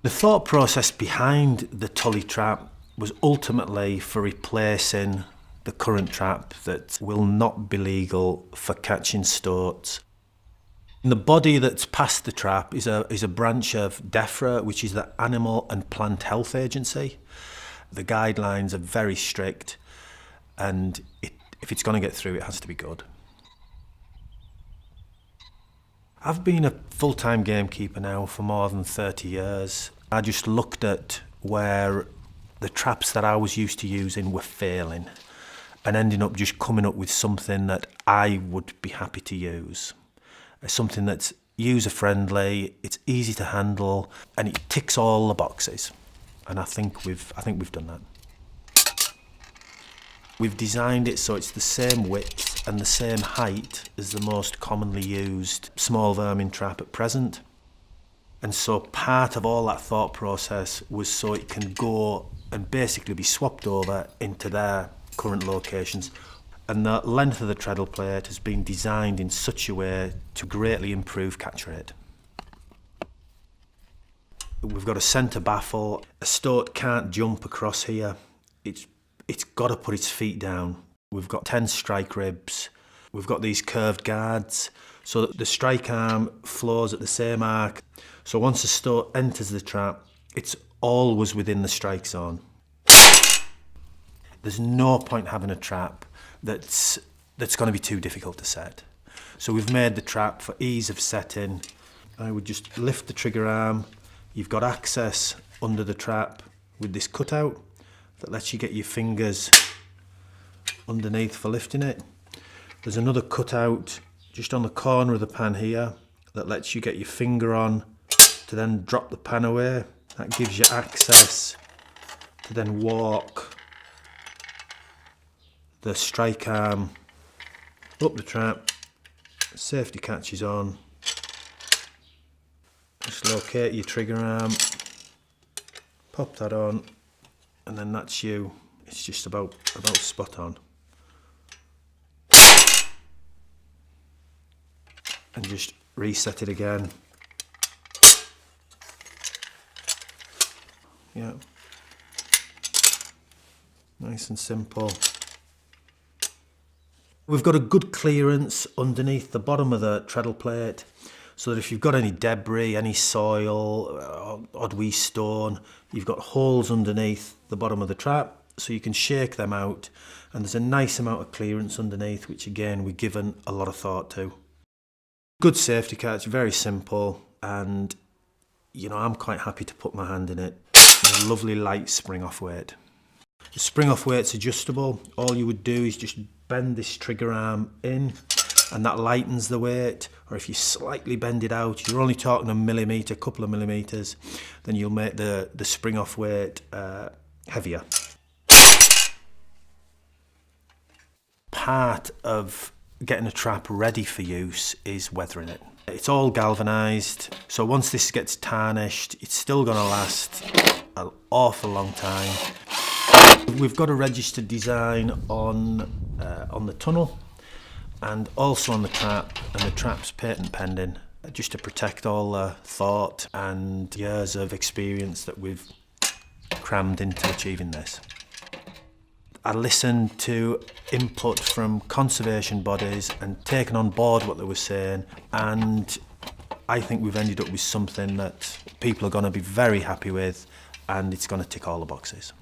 The thought process behind the Tully Trap was ultimately for replacing the current trap that will not be legal for catching stoats. The body that's past the trap is a branch of DEFRA, which is the Animal and Plant Health Agency. The guidelines are very strict, and if it's going to get through, it has to be good. I've been a full-time gamekeeper now for more than 30 years. I just looked at where the traps that I was used to using were failing and ending up just coming up with something that I would be happy to use. Something that's user-friendly, it's easy to handle, and it ticks all the boxes. And I think we've done that. We've designed it so it's the same width and the same height as the most commonly used small vermin trap at present. And so part of all that thought process was so it can go and basically be swapped over into their current locations. And the length of the treadle plate has been designed in such a way to greatly improve catch rate. We've got a centre baffle. A stoat can't jump across here. It's got to put its feet down. We've got 10 strike ribs. We've got these curved guards so that the strike arm flows at the same arc. So once a stoat enters the trap, it's always within the strike zone. There's no point having a trap that's going to be too difficult to set. So we've made the trap for ease of setting. I would just lift the trigger arm. You've got access under the trap with this cutout that lets you get your fingers underneath for lifting it. There's another cutout just on the corner of the pan here that lets you get your finger on to then drop the pan away. That gives you access to then walk the strike arm up the trap, safety catch is on, just locate your trigger arm, pop that on, and then that's you. It's just about spot on. And just reset it again. Yeah. Nice and simple. We've got a good clearance underneath the bottom of the treadle plate, so that if you've got any debris, any soil, odd wee stone, you've got holes underneath the bottom of the trap, so you can shake them out, and there's a nice amount of clearance underneath, which again we've given a lot of thought to. Good safety catch, very simple, and you know, I'm quite happy to put my hand in it. A lovely light spring-off weight. The spring-off weight's adjustable. All you would do is just bend this trigger arm in, and that lightens the weight. Or if you slightly bend it out, you're only talking a millimetre, couple of millimetres, then you'll make the spring-off weight heavier. Part of getting a trap ready for use is weathering it. It's all galvanised, so once this gets tarnished, it's still going to last an awful long time. We've got a registered design on the tunnel and also on the trap, and the trap's patent pending, just to protect all the thought and years of experience that we've crammed into achieving this. I listened to input from conservation bodies and taken on board what they were saying, and I think we've ended up with something that people are going to be very happy with, and it's going to tick all the boxes.